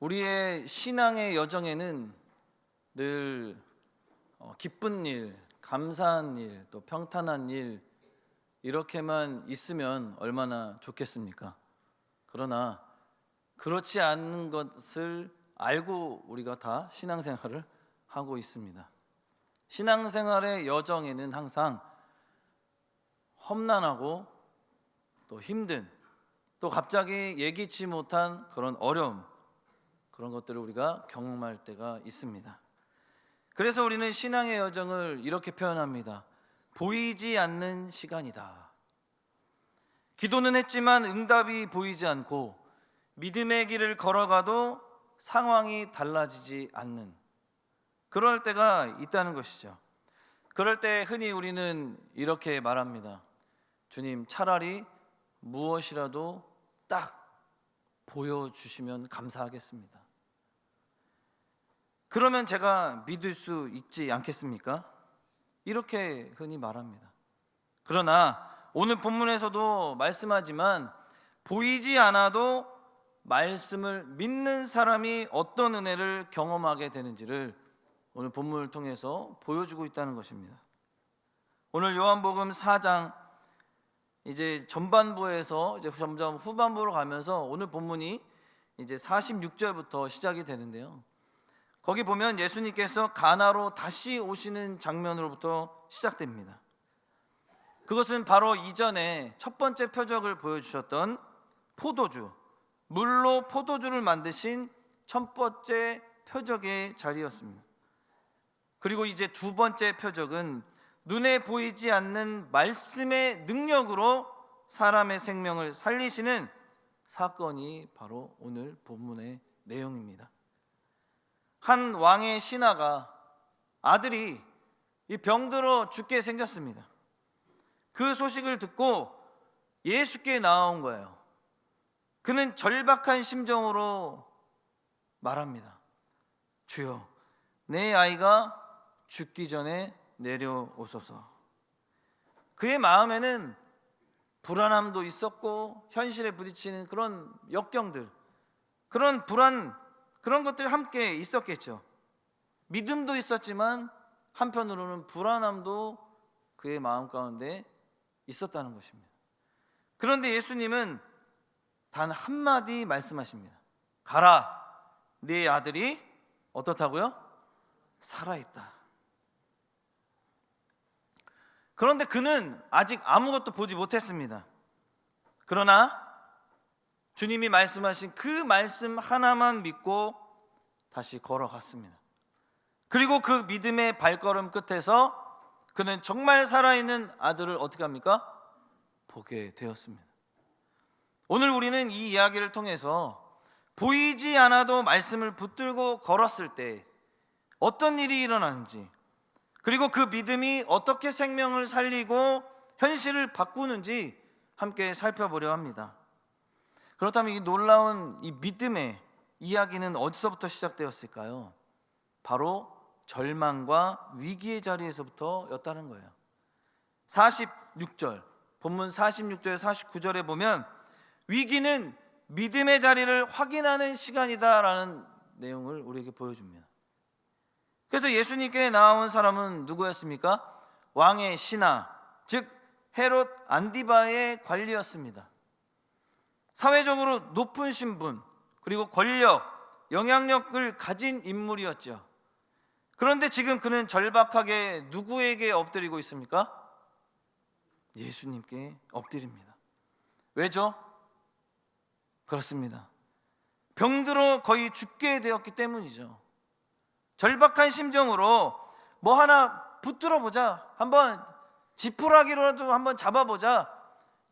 우리의 신앙의 여정에는 늘 기쁜 일, 감사한 일, 또 평탄한 일 이렇게만 있으면 얼마나 좋겠습니까? 그러나 그렇지 않은 것을 알고 우리가 다 신앙생활을 하고 있습니다. 신앙생활의 여정에는 항상 험난하고 또 힘든, 또 갑자기 예기치 못한 그런 어려움, 그런 것들을 우리가 경험할 때가 있습니다. 그래서 우리는 신앙의 여정을 이렇게 표현합니다. 보이지 않는 시간이다. 기도는 했지만 응답이 보이지 않고 믿음의 길을 걸어가도 상황이 달라지지 않는 그럴 때가 있다는 것이죠. 그럴 때 흔히 우리는 이렇게 말합니다. 주님, 차라리 무엇이라도 딱 보여주시면 감사하겠습니다. 그러면 제가 믿을 수 있지 않겠습니까? 이렇게 흔히 말합니다. 그러나 오늘 본문에서도 말씀하지만 보이지 않아도 말씀을 믿는 사람이 어떤 은혜를 경험하게 되는지를 오늘 본문을 통해서 보여주고 있다는 것입니다. 오늘 요한복음 4장 이제 전반부에서 이제 점점 후반부로 가면서 오늘 본문이 이제 46절부터 시작이 되는데요. 거기 보면 예수님께서 가나로 다시 오시는 장면으로부터 시작됩니다. 그것은 바로 이전에 첫 번째 표적을 보여주셨던 포도주, 물로 포도주를 만드신 첫 번째 표적의 자리였습니다. 그리고 이제 두 번째 표적은 눈에 보이지 않는 말씀의 능력으로 사람의 생명을 살리시는 사건이 바로 오늘 본문의 내용입니다. 한 왕의 신하가 아들이 이 병들어 죽게 생겼습니다. 그 소식을 듣고 예수께 나아온 거예요. 그는 절박한 심정으로 말합니다. 주여, 내 아이가 죽기 전에 내려오소서. 그의 마음에는 불안함도 있었고 현실에 부딪히는 그런 역경들, 그런 불안, 그런 것들이 함께 있었겠죠. 믿음도 있었지만 한편으로는 불안함도 그의 마음 가운데 있었다는 것입니다. 그런데 예수님은 단 한마디 말씀하십니다. 가라, 네 아들이 어떻다고요? 살아있다. 그런데 그는 아직 아무것도 보지 못했습니다. 그러나 주님이 말씀하신 그 말씀 하나만 믿고 다시 걸어갔습니다. 그리고 그 믿음의 발걸음 끝에서 그는 정말 살아있는 아들을 어떻게 합니까? 보게 되었습니다. 오늘 우리는 이 이야기를 통해서 보이지 않아도 말씀을 붙들고 걸었을 때 어떤 일이 일어나는지, 그리고 그 믿음이 어떻게 생명을 살리고 현실을 바꾸는지 함께 살펴보려 합니다. 그렇다면 이 놀라운 이 믿음의 이야기는 어디서부터 시작되었을까요? 바로 절망과 위기의 자리에서부터였다는 거예요. 46절, 본문 46절 49절에 보면 위기는 믿음의 자리를 확인하는 시간이다라는 내용을 우리에게 보여줍니다. 그래서 예수님께 나온 사람은 누구였습니까? 왕의 신하, 즉 헤롯 안디바의 관리였습니다. 사회적으로 높은 신분, 그리고 권력, 영향력을 가진 인물이었죠. 그런데 지금 그는 절박하게 누구에게 엎드리고 있습니까? 예수님께 엎드립니다. 왜죠? 그렇습니다. 병들어 거의 죽게 되었기 때문이죠. 절박한 심정으로 뭐 하나 붙들어 보자, 한번 지푸라기로라도 한번 잡아보자.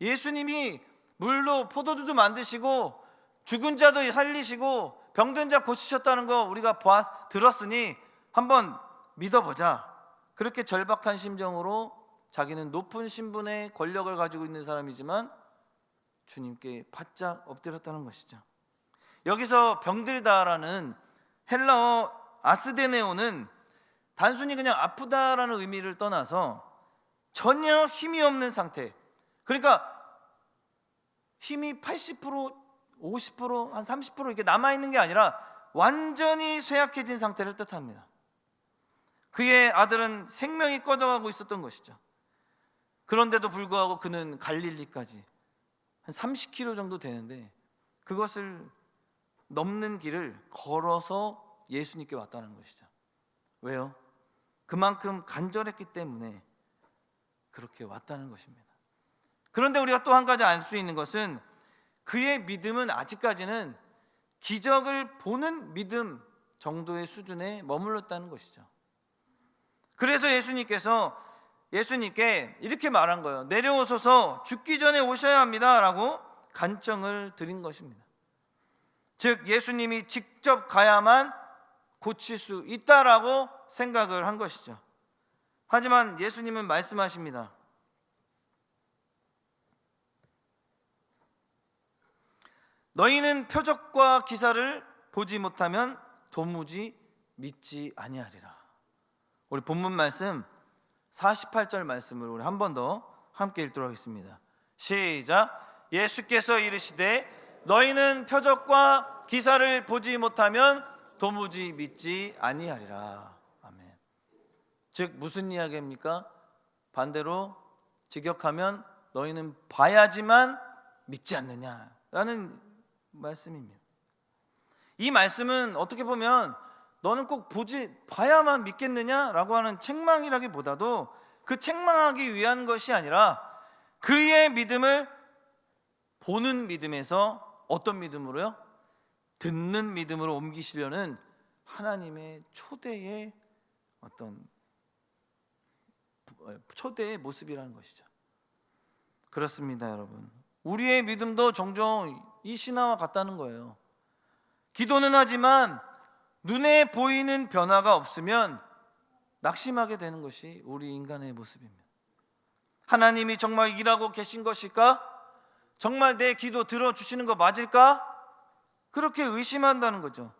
예수님이 물로 포도주도 만드시고 죽은 자도 살리시고 병든 자 고치셨다는 거 우리가 들었으니 한번 믿어보자. 그렇게 절박한 심정으로 자기는 높은 신분의 권력을 가지고 있는 사람이지만 주님께 바짝 엎드렸다는 것이죠. 여기서 병들다라는 헬라어 아스데네오는 단순히 그냥 아프다라는 의미를 떠나서 전혀 힘이 없는 상태, 그러니까 힘이 80%, 50%, 한 30% 이렇게 남아있는 게 아니라 완전히 쇠약해진 상태를 뜻합니다. 그의 아들은 생명이 꺼져가고 있었던 것이죠. 그런데도 불구하고 그는 갈릴리까지 한 30km 정도 되는데 그것을 넘는 길을 걸어서 예수님께 왔다는 것이죠. 왜요? 그만큼 간절했기 때문에 그렇게 왔다는 것입니다. 그런데 우리가 또 한 가지 알 수 있는 것은 그의 믿음은 아직까지는 기적을 보는 믿음 정도의 수준에 머물렀다는 것이죠. 그래서 예수님께 이렇게 말한 거예요. 내려오소서, 죽기 전에 오셔야 합니다 라고 간청을 드린 것입니다. 즉 예수님이 직접 가야만 고칠 수 있다라고 생각을 한 것이죠. 하지만 예수님은 말씀하십니다. 너희는 표적과 기사를 보지 못하면 도무지 믿지 아니하리라. 우리 본문 말씀 48절 말씀을 우리 한 번 더 함께 읽도록 하겠습니다. 시작. 예수께서 이르시되 너희는 표적과 기사를 보지 못하면 도무지 믿지 아니하리라. 아멘. 즉 무슨 이야기입니까? 반대로 직역하면 너희는 봐야지만 믿지 않느냐라는 말씀입니다. 이 말씀은 어떻게 보면 너는 꼭 봐야만 믿겠느냐라고 하는 책망이라기보다도 그 책망하기 위한 것이 아니라 그의 믿음을 보는 믿음에서 어떤 믿음으로요? 듣는 믿음으로 옮기시려는 하나님의 초대의 모습이라는 것이죠. 그렇습니다, 여러분. 우리의 믿음도 종종 이 신화와 같다는 거예요. 기도는 하지만 눈에 보이는 변화가 없으면 낙심하게 되는 것이 우리 인간의 모습입니다. 하나님이 정말 일하고 계신 것일까? 정말 내 기도 들어주시는 거 맞을까? 그렇게 의심한다는 거죠.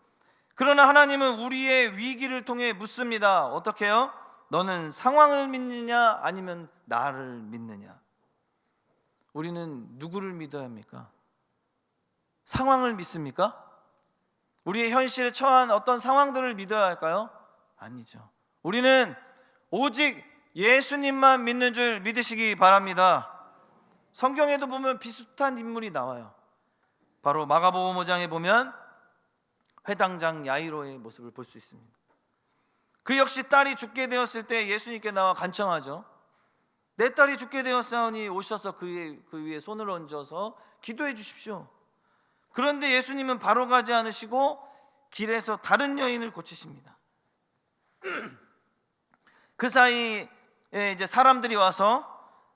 그러나 하나님은 우리의 위기를 통해 묻습니다. 어떻게 해요? 너는 상황을 믿느냐 아니면 나를 믿느냐? 우리는 누구를 믿어야 합니까? 상황을 믿습니까? 우리의 현실에 처한 어떤 상황들을 믿어야 할까요? 아니죠. 우리는 오직 예수님만 믿는 줄 믿으시기 바랍니다. 성경에도 보면 비슷한 인물이 나와요. 바로 마가복음 5장에 보면 회당장 야이로의 모습을 볼 수 있습니다. 그 역시 딸이 죽게 되었을 때 예수님께 나와 간청하죠. 내 딸이 죽게 되었사오니 오셔서 그 위에 손을 얹어서 기도해 주십시오. 그런데 예수님은 바로 가지 않으시고 길에서 다른 여인을 고치십니다. 그 사이에 이제 사람들이 와서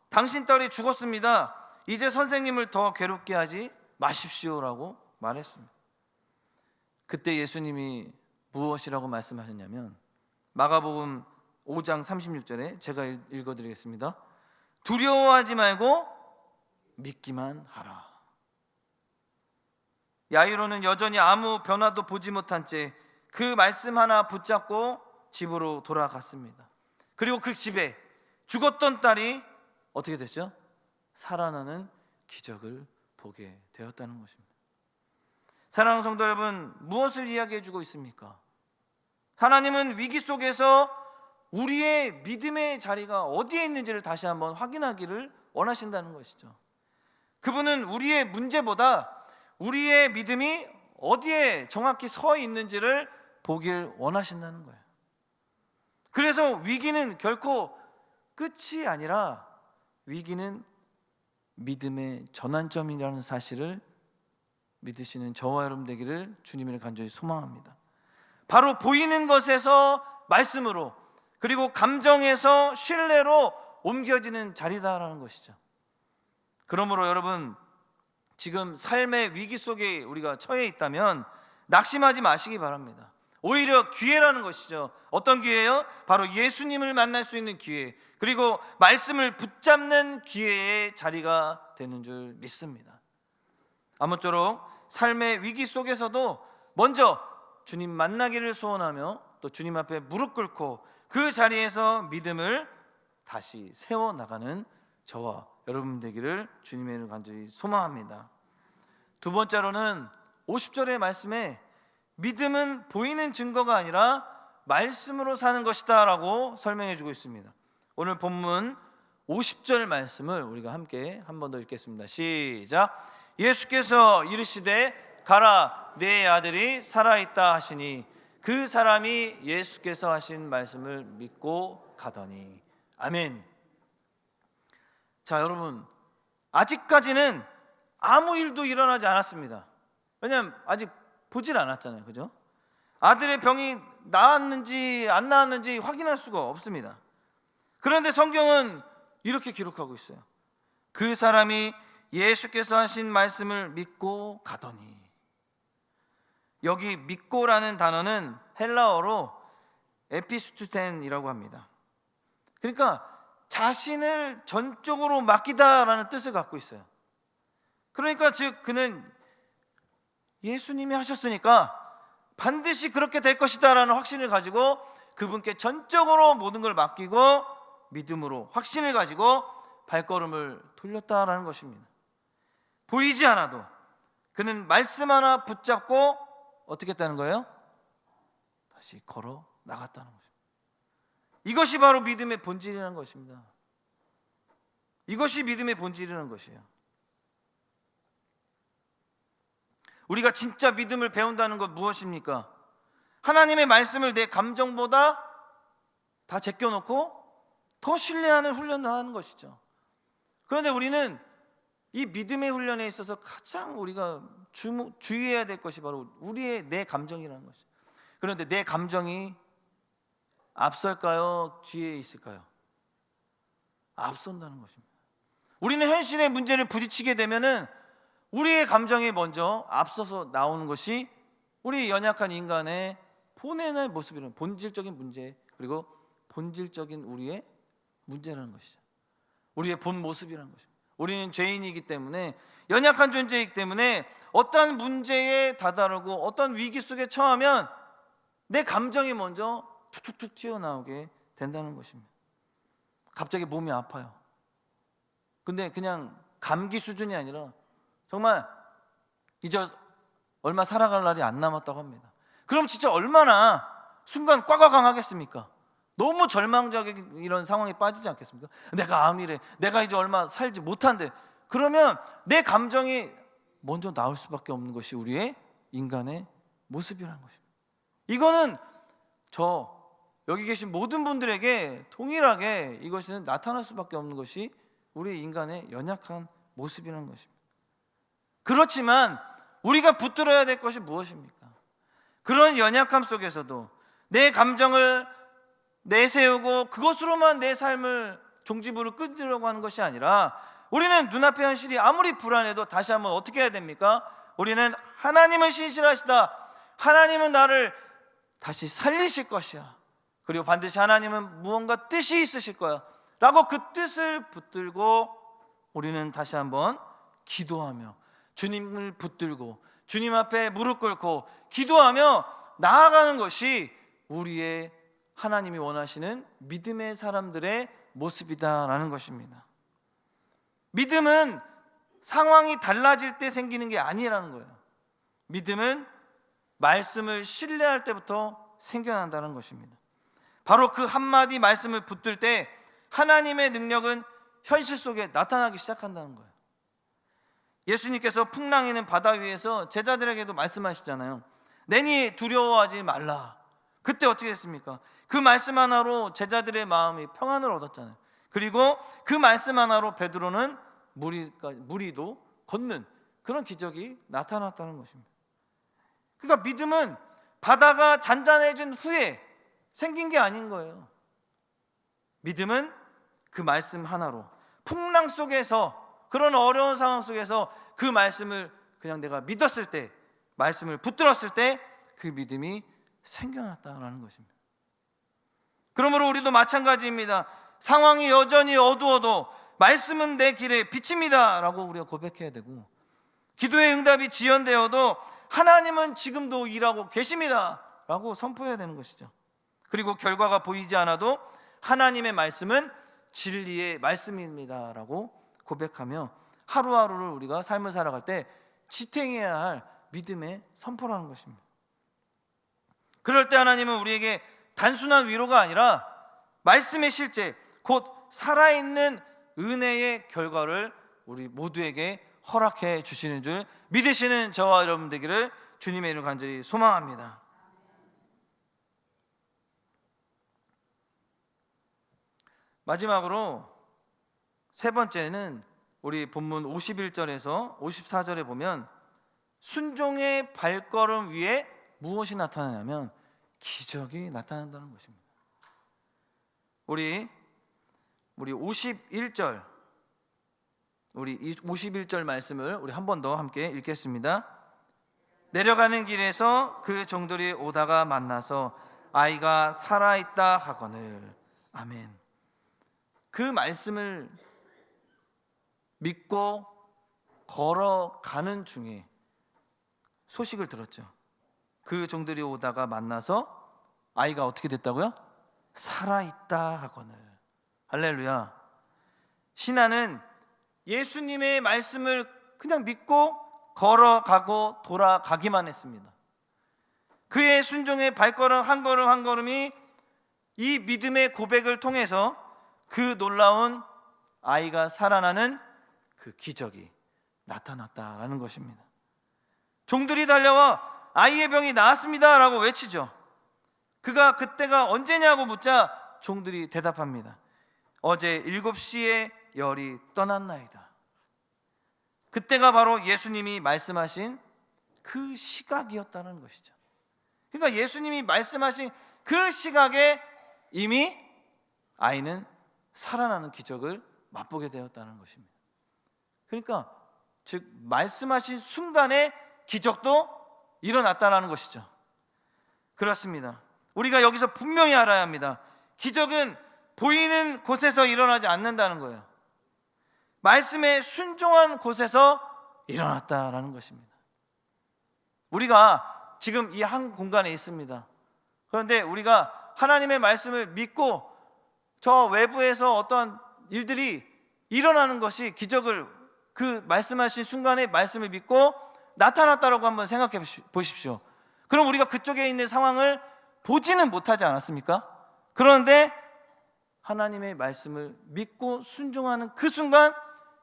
당신 딸이 죽었습니다. 이제 선생님을 더 괴롭게 하지 마십시오라고 말했습니다. 그때 예수님이 무엇이라고 말씀하셨냐면 마가복음 5장 36절에 제가 읽어드리겠습니다. 두려워하지 말고 믿기만 하라. 야이로는 여전히 아무 변화도 보지 못한 채 그 말씀 하나 붙잡고 집으로 돌아갔습니다. 그리고 그 집에 죽었던 딸이 어떻게 됐죠? 살아나는 기적을 보게 되었다는 것입니다. 사랑하는 성도 여러분, 무엇을 이야기해 주고 있습니까? 하나님은 위기 속에서 우리의 믿음의 자리가 어디에 있는지를 다시 한번 확인하기를 원하신다는 것이죠. 그분은 우리의 문제보다 우리의 믿음이 어디에 정확히 서 있는지를 보길 원하신다는 거예요. 그래서 위기는 결코 끝이 아니라 위기는 믿음의 전환점이라는 사실을 믿으시는 저와 여러분 되기를 주님을 간절히 소망합니다. 바로 보이는 것에서 말씀으로, 그리고 감정에서 신뢰로 옮겨지는 자리다라는 것이죠. 그러므로 여러분, 지금 삶의 위기 속에 우리가 처해 있다면 낙심하지 마시기 바랍니다. 오히려 기회라는 것이죠. 어떤 기회예요? 바로 예수님을 만날 수 있는 기회, 그리고 말씀을 붙잡는 기회의 자리가 되는 줄 믿습니다. 아무쪼록 삶의 위기 속에서도 먼저 주님 만나기를 소원하며 또 주님 앞에 무릎 꿇고 그 자리에서 믿음을 다시 세워나가는 저와 여러분 되기를 주님의 이름으로 간절히 소망합니다. 두 번째로는 50절의 말씀에 믿음은 보이는 증거가 아니라 말씀으로 사는 것이다 라고 설명해 주고 있습니다. 오늘 본문 50절 말씀을 우리가 함께 한 번 더 읽겠습니다. 시작. 예수께서 이르시되 가라, 내 아들이 살아있다 하시니 그 사람이 예수께서 하신 말씀을 믿고 가더니. 아멘. 자, 여러분, 아직까지는 아무 일도 일어나지 않았습니다. 왜냐하면 아직 보질 않았잖아요, 그죠? 아들의 병이 나았는지 안 나았는지 확인할 수가 없습니다. 그런데 성경은 이렇게 기록하고 있어요. 그 사람이 예수께서 하신 말씀을 믿고 가더니. 여기 믿고라는 단어는 헬라어로 에피스투텐이라고 합니다. 그러니까 자신을 전적으로 맡기다라는 뜻을 갖고 있어요. 그러니까 즉 그는 예수님이 하셨으니까 반드시 그렇게 될 것이다 라는 확신을 가지고 그분께 전적으로 모든 걸 맡기고 믿음으로 확신을 가지고 발걸음을 돌렸다라는 것입니다. 보이지 않아도 그는 말씀 하나 붙잡고 어떻게 했다는 거예요? 다시 걸어 나갔다는 것입니다. 이것이 바로 믿음의 본질이라는 것입니다. 이것이 믿음의 본질이라는 것이에요. 우리가 진짜 믿음을 배운다는 것 무엇입니까? 하나님의 말씀을 내 감정보다 다 제껴놓고 더 신뢰하는 훈련을 하는 것이죠. 그런데 우리는 이 믿음의 훈련에 있어서 가장 우리가 주의해야 될 것이 바로 우리의 내 감정이라는 것이죠. 그런데 내 감정이 앞설까요? 뒤에 있을까요? 앞선다는 것입니다. 우리는 현실의 문제를 부딪히게 되면은 우리의 감정이 먼저 앞서서 나오는 것이 우리 연약한 인간의 본연의 모습이라는 본질적인 문제, 그리고 본질적인 우리의 문제라는 것이죠. 우리의 본 모습이라는 것입니다. 우리는 죄인이기 때문에, 연약한 존재이기 때문에 어떤 문제에 다다르고 어떤 위기 속에 처하면 내 감정이 먼저 툭툭툭 튀어나오게 된다는 것입니다. 갑자기 몸이 아파요. 근데 그냥 감기 수준이 아니라 정말 이제 얼마 살아갈 날이 안 남았다고 합니다. 그럼 진짜 얼마나 순간 꽈과강하겠습니까? 너무 절망적인 이런 상황에 빠지지 않겠습니까? 내가 암이래, 내가 이제 얼마 살지 못한대. 그러면 내 감정이 먼저 나올 수밖에 없는 것이 우리의 인간의 모습이라는 것입니다. 이거는 여기 계신 모든 분들에게 동일하게 이것은 나타날 수밖에 없는 것이 우리 인간의 연약한 모습이라는 것입니다. 그렇지만 우리가 붙들어야 될 것이 무엇입니까? 그런 연약함 속에서도 내 감정을 내세우고 그것으로만 내 삶을 종지부를 끊으려고 하는 것이 아니라, 우리는 눈앞의 현실이 아무리 불안해도 다시 한번 어떻게 해야 됩니까? 우리는 하나님은 신실하시다, 하나님은 나를 다시 살리실 것이야, 그리고 반드시 하나님은 무언가 뜻이 있으실 거야 라고 그 뜻을 붙들고 우리는 다시 한번 기도하며 주님을 붙들고 주님 앞에 무릎 꿇고 기도하며 나아가는 것이 우리의 하나님이 원하시는 믿음의 사람들의 모습이다라는 것입니다. 믿음은 상황이 달라질 때 생기는 게 아니라는 거예요. 믿음은 말씀을 신뢰할 때부터 생겨난다는 것입니다. 바로 그 한마디 말씀을 붙들 때 하나님의 능력은 현실 속에 나타나기 시작한다는 거예요. 예수님께서 풍랑이는 바다 위에서 제자들에게도 말씀하시잖아요. 내니 두려워하지 말라. 그때 어떻게 했습니까? 그 말씀 하나로 제자들의 마음이 평안을 얻었잖아요. 그리고 그 말씀 하나로 베드로는 무리도 걷는 그런 기적이 나타났다는 것입니다. 그러니까 믿음은 바다가 잔잔해진 후에 생긴 게 아닌 거예요. 믿음은 그 말씀 하나로 풍랑 속에서, 그런 어려운 상황 속에서 그 말씀을 그냥 내가 믿었을 때, 말씀을 붙들었을 때 그 믿음이 생겨났다는 것입니다. 그러므로 우리도 마찬가지입니다. 상황이 여전히 어두워도 말씀은 내 길의 빛입니다 라고 우리가 고백해야 되고, 기도의 응답이 지연되어도 하나님은 지금도 일하고 계십니다 라고 선포해야 되는 것이죠. 그리고 결과가 보이지 않아도 하나님의 말씀은 진리의 말씀입니다 라고 고백하며 하루하루를 우리가 삶을 살아갈 때 지탱해야 할 믿음의 선포라는 것입니다. 그럴 때 하나님은 우리에게 단순한 위로가 아니라 말씀의 실제, 곧 살아있는 은혜의 결과를 우리 모두에게 허락해 주시는 줄 믿으시는 저와 여러분 되기를 주님의 이름으로 간절히 소망합니다. 마지막으로 세 번째는 우리 본문 51절에서 54절에 보면 순종의 발걸음 위에 무엇이 나타나냐면 기적이 나타난다는 것입니다. 우리 51절 말씀을 우리 한 번 더 함께 읽겠습니다. 내려가는 길에서 그 종들이 오다가 만나서 아이가 살아있다 하거늘. 아멘. 그 말씀을 믿고 걸어가는 중에 소식을 들었죠. 그 종들이 오다가 만나서 아이가 어떻게 됐다고요? 살아있다 하거늘. 할렐루야. 신앙은 예수님의 말씀을 그냥 믿고 걸어가고 돌아가기만 했습니다. 그의 순종의 발걸음 한 걸음 한 걸음이 이 믿음의 고백을 통해서 그 놀라운 아이가 살아나는 그 기적이 나타났다라는 것입니다. 종들이 달려와 아이의 병이 나았습니다 라고 외치죠. 그때가 언제냐고 묻자 종들이 대답합니다. 어제 7시에 열이 떠났나이다. 그때가 바로 예수님이 말씀하신 그 시각이었다는 것이죠. 그러니까 예수님이 말씀하신 그 시각에 이미 아이는 살아나는 기적을 맛보게 되었다는 것입니다. 그러니까 즉 말씀하신 순간에 기적도 일어났다는 것이죠. 그렇습니다. 우리가 여기서 분명히 알아야 합니다. 기적은 보이는 곳에서 일어나지 않는다는 거예요. 말씀에 순종한 곳에서 일어났다라는 것입니다. 우리가 지금 이 한 공간에 있습니다. 그런데 우리가 하나님의 말씀을 믿고 저 외부에서 어떤 일들이 일어나는 것이 기적을 그 말씀하신 순간에 말씀을 믿고 나타났다라고 한번 생각해 보십시오. 그럼 우리가 그쪽에 있는 상황을 보지는 못하지 않았습니까? 그런데 하나님의 말씀을 믿고 순종하는 그 순간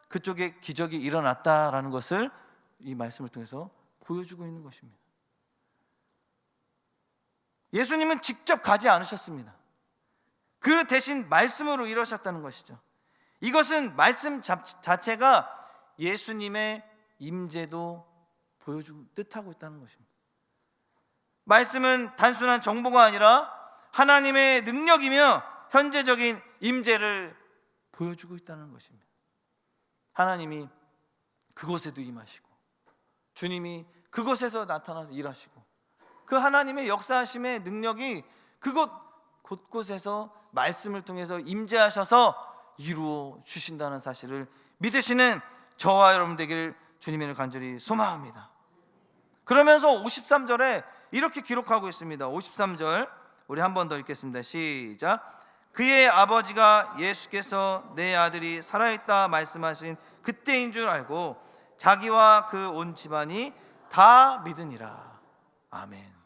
그쪽에 기적이 일어났다라는 것을 이 말씀을 통해서 보여주고 있는 것입니다. 예수님은 직접 가지 않으셨습니다. 그 대신 말씀으로 이루셨다는 것이죠. 이것은 말씀 자체가 예수님의 임재도 보여주고 뜻하고 있다는 것입니다. 말씀은 단순한 정보가 아니라 하나님의 능력이며 현재적인 임재를 보여주고 있다는 것입니다. 하나님이 그곳에도 임하시고 주님이 그곳에서 나타나서 일하시고 그 하나님의 역사하심의 능력이 그곳 곳곳에서 말씀을 통해서 임재하셔서 이루어 주신다는 사실을 믿으시는 저와 여러분 되기를 주님을 간절히 소망합니다. 그러면서 53절에 이렇게 기록하고 있습니다. 53절 우리 한 번 더 읽겠습니다. 시작. 그의 아버지가 예수께서 내 아들이 살아있다 말씀하신 그때인 줄 알고 자기와 그 온 집안이 다 믿으니라. 아멘.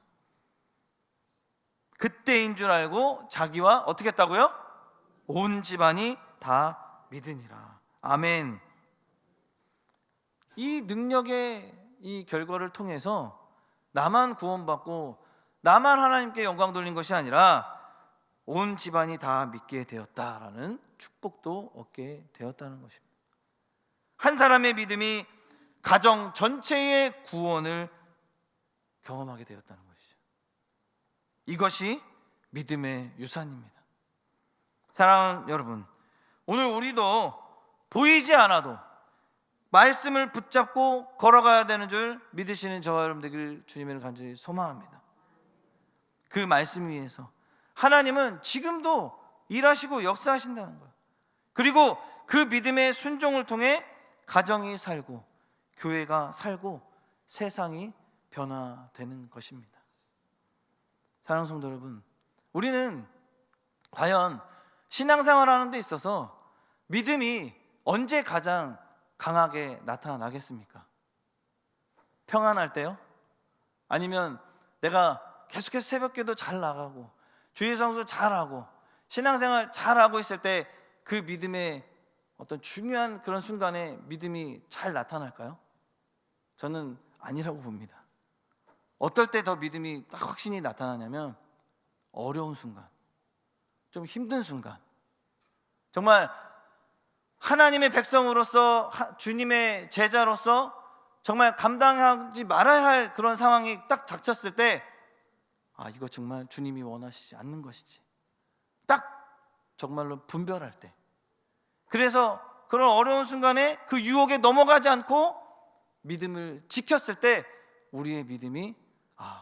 그때인 줄 알고 자기와 어떻게 했다고요? 온 집안이 다 믿으니라. 아멘. 이 능력의 이 결과를 통해서 나만 구원받고 나만 하나님께 영광 돌린 것이 아니라 온 집안이 다 믿게 되었다라는 축복도 얻게 되었다는 것입니다. 한 사람의 믿음이 가정 전체의 구원을 경험하게 되었다는 것이죠. 이것이 믿음의 유산입니다. 사랑하는 여러분, 오늘 우리도 보이지 않아도 말씀을 붙잡고 걸어가야 되는 줄 믿으시는 저와 여러분 되길 주님을 간절히 소망합니다. 그 말씀 위에서 하나님은 지금도 일하시고 역사하신다는 거예요. 그리고 그 믿음의 순종을 통해 가정이 살고 교회가 살고 세상이 변화되는 것입니다. 사랑하는 성도 여러분, 우리는 과연 신앙생활 하는 데 있어서 믿음이 언제 가장 강하게 나타나겠습니까? 평안할 때요? 아니면 내가 계속해서 새벽기도 잘 나가고 주일 성수 잘하고 신앙생활 잘하고 있을 때 그 믿음의 어떤 중요한 그런 순간에 믿음이 잘 나타날까요? 저는 아니라고 봅니다. 어떨 때 더 믿음이 딱 확신이 나타나냐면 어려운 순간, 좀 힘든 순간, 정말 하나님의 백성으로서 주님의 제자로서 정말 감당하지 말아야 할 그런 상황이 딱 닥쳤을 때 이거 정말 주님이 원하시지 않는 것이지, 딱 정말로 분별할 때, 그래서 그런 어려운 순간에 그 유혹에 넘어가지 않고 믿음을 지켰을 때 우리의 믿음이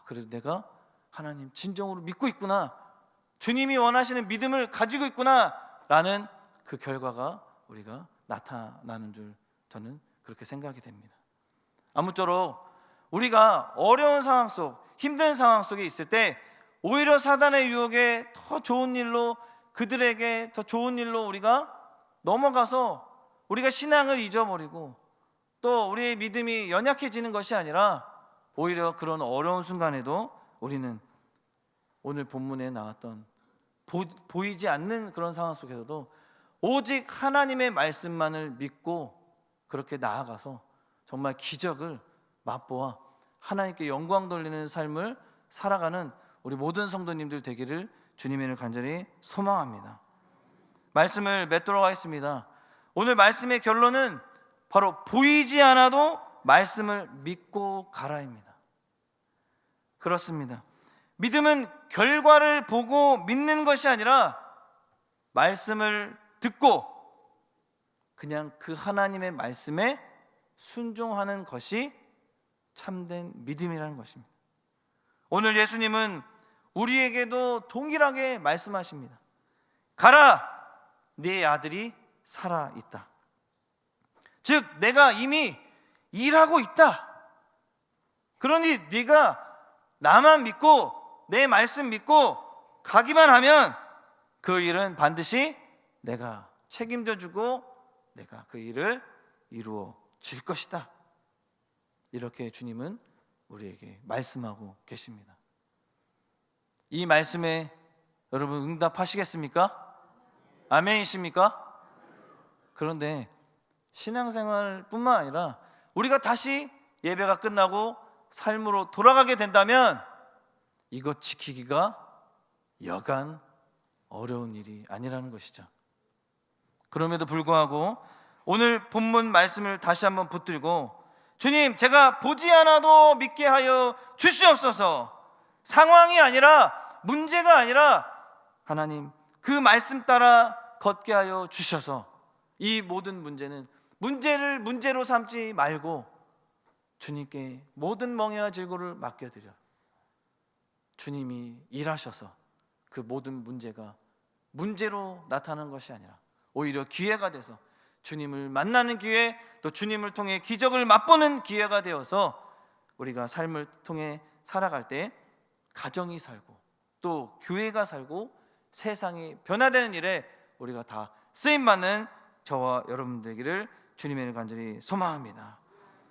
그래도 내가 하나님 진정으로 믿고 있구나, 주님이 원하시는 믿음을 가지고 있구나 라는 그 결과가 우리가 나타나는 줄 저는 그렇게 생각이 됩니다. 아무쪼록 우리가 어려운 상황 속, 힘든 상황 속에 있을 때 오히려 사단의 유혹에 더 좋은 일로, 그들에게 더 좋은 일로 우리가 넘어가서 우리가 신앙을 잊어버리고 또 우리의 믿음이 연약해지는 것이 아니라 오히려 그런 어려운 순간에도 우리는 오늘 본문에 나왔던 보이지 않는 그런 상황 속에서도 오직 하나님의 말씀만을 믿고 그렇게 나아가서 정말 기적을 맛보아 하나님께 영광 돌리는 삶을 살아가는 우리 모든 성도님들 되기를 주님의 이름으로 간절히 소망합니다. 말씀을 맺도록 하겠습니다. 오늘 말씀의 결론은 바로 보이지 않아도 말씀을 믿고 가라입니다. 그렇습니다. 믿음은 결과를 보고 믿는 것이 아니라 말씀을 듣고 그냥 그 하나님의 말씀에 순종하는 것이 참된 믿음이라는 것입니다. 오늘 예수님은 우리에게도 동일하게 말씀하십니다. 가라, 네 아들이 살아있다. 즉 내가 이미 일하고 있다. 그러니 네가 나만 믿고 내 말씀 믿고 가기만 하면 그 일은 반드시 내가 책임져 주고 내가 그 일을 이루어 줄 것이다. 이렇게 주님은 우리에게 말씀하고 계십니다. 이 말씀에 여러분 응답하시겠습니까? 아멘이십니까? 그런데 신앙생활뿐만 아니라 우리가 다시 예배가 끝나고 삶으로 돌아가게 된다면 이것 지키기가 여간 어려운 일이 아니라는 것이죠. 그럼에도 불구하고 오늘 본문 말씀을 다시 한번 붙들고 주님, 제가 보지 않아도 믿게 하여 주시옵소서. 상황이 아니라, 문제가 아니라 하나님 그 말씀 따라 걷게 하여 주셔서 이 모든 문제는 문제를 문제로 삼지 말고 주님께 모든 멍에와 질고를 맡겨드려 주님이 일하셔서 그 모든 문제가 문제로 나타나는 것이 아니라 오히려 기회가 돼서 주님을 만나는 기회, 또 주님을 통해 기적을 맛보는 기회가 되어서 우리가 삶을 통해 살아갈 때 가정이 살고 또 교회가 살고 세상이 변화되는 일에 우리가 다 쓰임받는 저와 여러분 되기를 주님의 이름으로 간절히 소망합니다.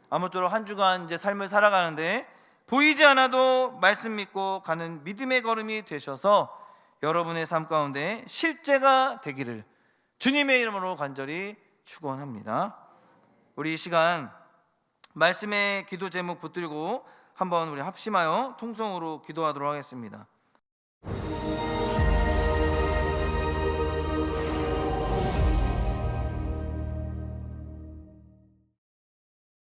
아무쪼록 한 주간 이제 삶을 살아가는데 보이지 않아도 말씀 믿고 가는 믿음의 걸음이 되셔서 여러분의 삶 가운데 실제가 되기를 주님의 이름으로 간절히 축원합니다. 우리 이 시간 말씀의 기도 제목 붙들고 한번 우리 합심하여 통성으로 기도하도록 하겠습니다.